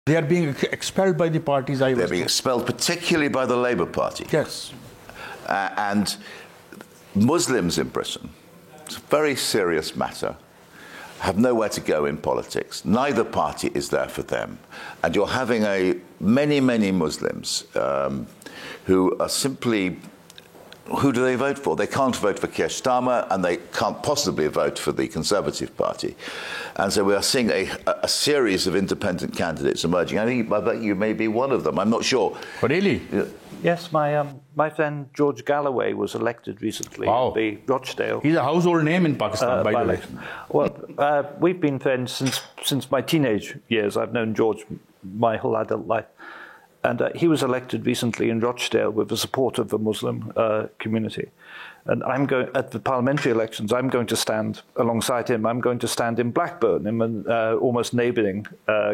They are being expelled by the parties. They're being expelled, particularly by the Labour Party. Yes. And Muslims in Britain, it's a very serious matter, have nowhere to go in politics. Neither party is there for them. And you're having many, many Muslims who are simply, who do they vote for? They can't vote for Keir Starmer, and they can't possibly vote for the Conservative Party. And so we are seeing a series of independent candidates emerging. I bet you may be one of them. I'm not sure. Oh, really? Yes, my friend George Galloway was elected recently. Wow. At the Rochdale. He's a household name in Pakistan, by the way. Well, we've been friends since my teenage years. I've known George my whole adult life. And he was elected recently in Rochdale with the support of the Muslim community. And I'm going at the parliamentary elections. I'm going to stand alongside him. I'm going to stand in Blackburn, in an almost neighbouring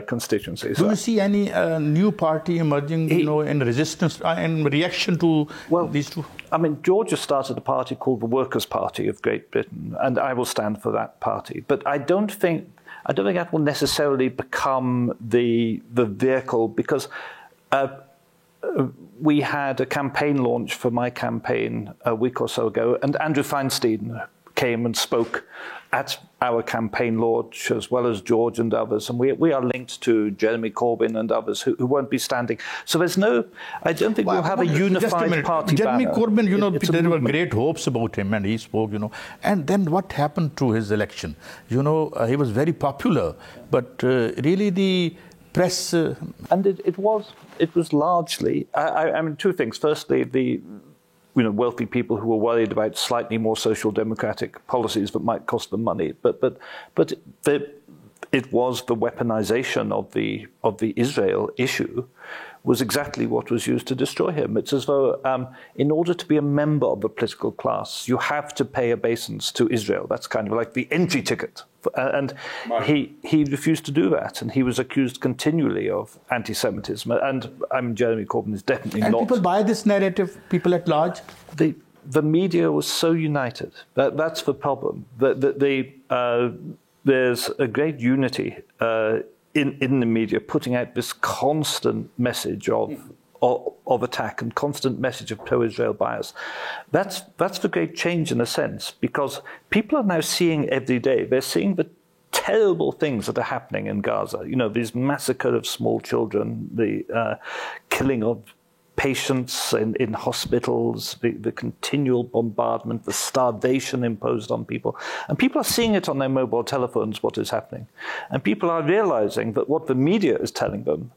constituency. Do you see any new party emerging, in resistance, in reaction to these two? I mean, George has started a party called the Workers' Party of Great Britain, and I will stand for that party. But I don't think that will necessarily become the vehicle, because we had a campaign launch for my campaign a week or so ago, and Andrew Feinstein came and spoke at our campaign launch, as well as George and others. And we are linked to Jeremy Corbyn and others who won't be standing. So I don't think we'll have a unified party Jeremy banner. Corbyn, there were great hopes about him, and he spoke, And then what happened to his election? He was very popular, but really the press... And it was largely, I mean, two things. Firstly, the wealthy people who were worried about slightly more social democratic policies that might cost them money, but it was the weaponization of the Israel issue was exactly what was used to destroy him. It's as though in order to be a member of the political class, you have to pay obeisance to Israel. That's kind of like the entry ticket. And he refused to do that, and he was accused continually of anti-Semitism. And Jeremy Corbyn is definitely not. And people buy this narrative, people at large? The media was so united. That's the problem. There's a great unity in the media, putting out this constant message of attack and constant message of pro-Israel bias. That's the great change in a sense, because people are now seeing every day, they're seeing the terrible things that are happening in Gaza. These massacre of small children, the killing of patients in hospitals, the continual bombardment, the starvation imposed on people. And people are seeing it on their mobile telephones, what is happening. And people are realizing that what the media is telling them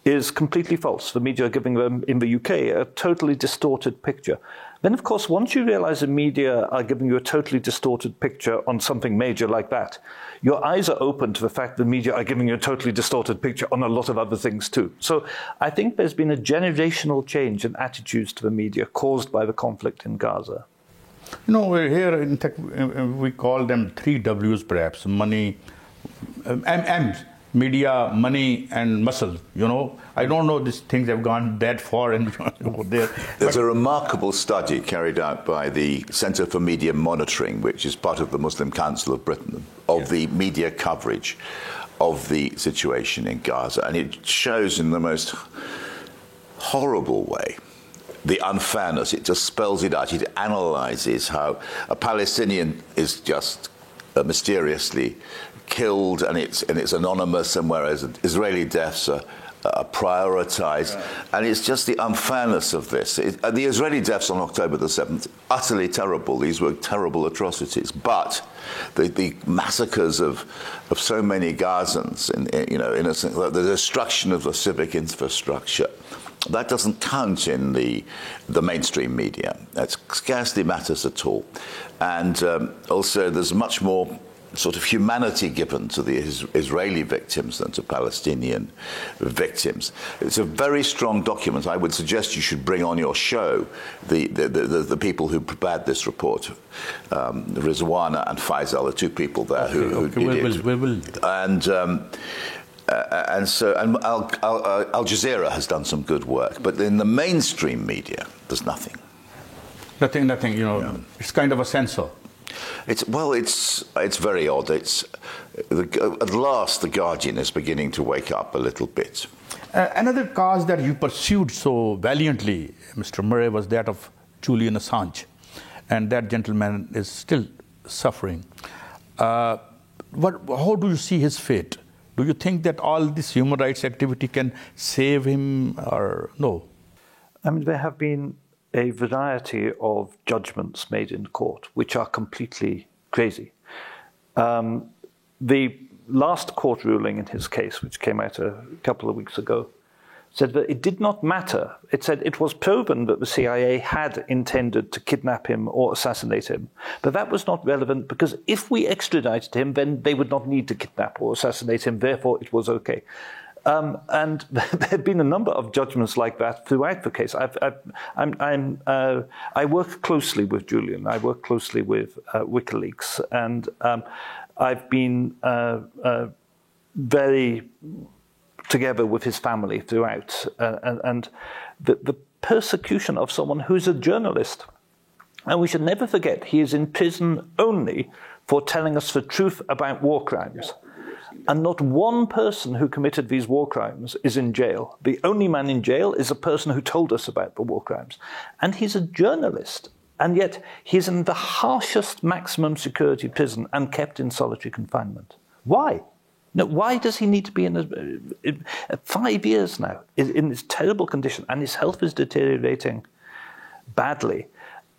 is completely false. The media are giving them, in the UK, a totally distorted picture. Then, of course, once you realize the media are giving you a totally distorted picture on something major like that, your eyes are open to the fact the media are giving you a totally distorted picture on a lot of other things too. So I think there's been a generational change in attitudes to the media caused by the conflict in Gaza. We're here, in fact, we call them 3 W's perhaps: money, M's. Media, money, and muscle. I don't know these things have gone that far and there. There's a remarkable study carried out by the Centre for Media Monitoring, which is part of the Muslim Council of Britain, of the media coverage of the situation in Gaza. And it shows in the most horrible way the unfairness. It just spells it out. It analyzes how a Palestinian is just mysteriously killed, and it's anonymous, and whereas Israeli deaths are prioritized. Yeah. And it's just the unfairness of this. The Israeli deaths on October the 7th, utterly terrible. These were terrible atrocities. But the massacres of so many Gazans, the destruction of the civic infrastructure, that doesn't count in the mainstream media. That scarcely matters at all. And also there's much more sort of humanity given to the Israeli victims than to Palestinian victims. It's a very strong document. I would suggest you should bring on your show the people who prepared this report, Rizwana and Faisal, the two people there who did it. We will. And Al Jazeera has done some good work, but in the mainstream media, there's nothing. Nothing. It's kind of a censor. It's very odd. at last the Guardian is beginning to wake up a little bit. Another cause that you pursued so valiantly, Mr. Murray, was that of Julian Assange. And that gentleman is still suffering. How do you see his fate? Do you think that all this human rights activity can save him or no? I mean, there have been a variety of judgments made in court which are completely crazy. The last court ruling in his case, which came out a couple of weeks ago, said that it did not matter. It said it was proven that the CIA had intended to kidnap him or assassinate him, but that was not relevant because if we extradited him, then they would not need to kidnap or assassinate him, therefore it was okay. And there have been a number of judgments like that throughout the case. I work closely with Julian. I work closely with WikiLeaks, and I've been very together with his family throughout. And the persecution of someone who's a journalist, and we should never forget, he is in prison only for telling us the truth about war crimes. And not one person who committed these war crimes is in jail. The only man in jail is a person who told us about the war crimes. And he's a journalist. And yet he's in the harshest maximum security prison and kept in solitary confinement. Why? No, why does he need to be in 5 years now in this terrible condition? And his health is deteriorating badly.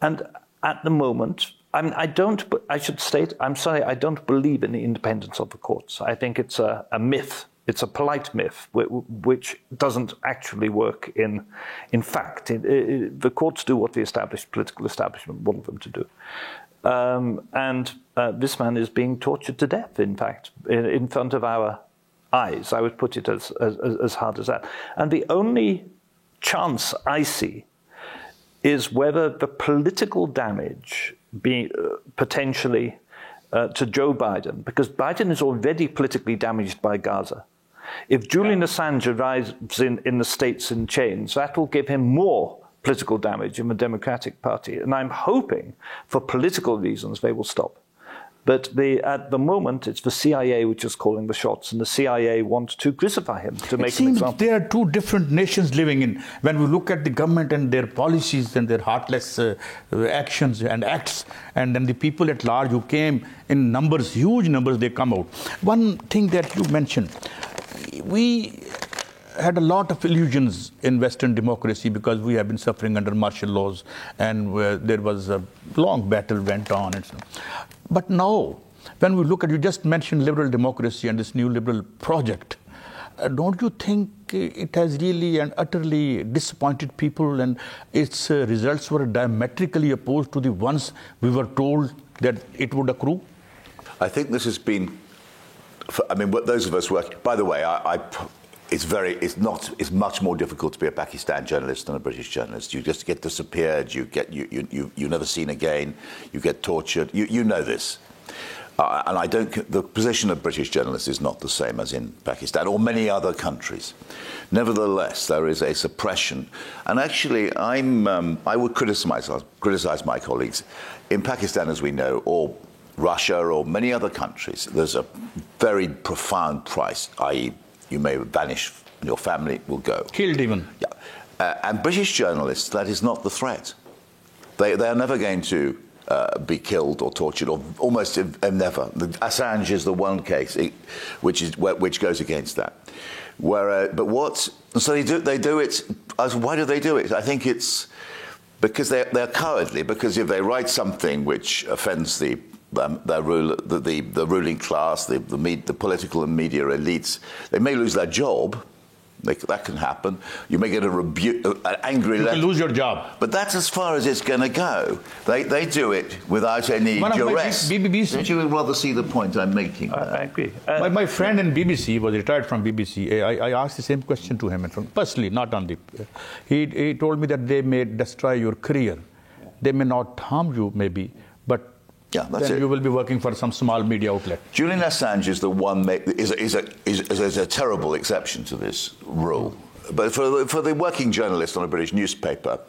And at the moment, I should state, I'm sorry, I don't believe in the independence of the courts. I think it's a myth. It's a polite myth, which doesn't actually work in fact. The courts do what the political establishment want them to do. This man is being tortured to death, in fact, in front of our eyes. I would put it as hard as that. And the only chance I see is whether the political damage be potentially to Joe Biden, because Biden is already politically damaged by Gaza. If Julian Assange arrives in the States in chains, that will give him more political damage in the Democratic Party. And I'm hoping, for political reasons, they will stop. But at the moment, it's the CIA which is calling the shots, and the CIA wants to crucify him, to make an example. There are two different nations living in. When we look at the government and their policies and their heartless actions and acts, and then the people at large who came in numbers, huge numbers, they come out. One thing that you mentioned, we had a lot of illusions in Western democracy because we have been suffering under martial laws, and there was a long battle went on. And so. But now, when we look at, you just mentioned liberal democracy and this new liberal project, don't you think it has really and utterly disappointed people, and its results were diametrically opposed to the ones we were told that it would accrue? I think this has been, I mean, those of us work, by the way, it's much more difficult to be a Pakistan journalist than a British journalist. You just get disappeared, you're never seen again, you get tortured, you know this. And the position of British journalists is not the same as in Pakistan or many other countries. Nevertheless, there is a suppression. And actually, I would criticize my colleagues. In Pakistan, as we know, or Russia or many other countries, there's a very profound price, i.e., you may vanish, your family will go. Killed even. Yeah. And British journalists, that is not the threat. They are never going to be killed or tortured, or almost never. Assange is the one case which goes against that. So they do it. Why do they do it? I think it's because they're cowardly. Because if they write something which offends the ruling class, the political and media elites, they may lose their job. That can happen. You may get an angry letter. You can lose your job. But that's as far as it's going to go. They do it without any duress. Don't you rather see the point I'm making? I agree. My friend in BBC was retired from BBC. I asked the same question to him, personally, not on the. He told me that they may destroy your career. They may not harm you, maybe, but. Yeah, that's then it. You will be working for some small media outlet. Julian Assange is the one is a terrible exception to this rule. But for the working journalist on a British newspaper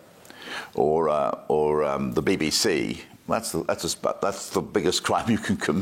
or the BBC, that's the biggest crime you can commit.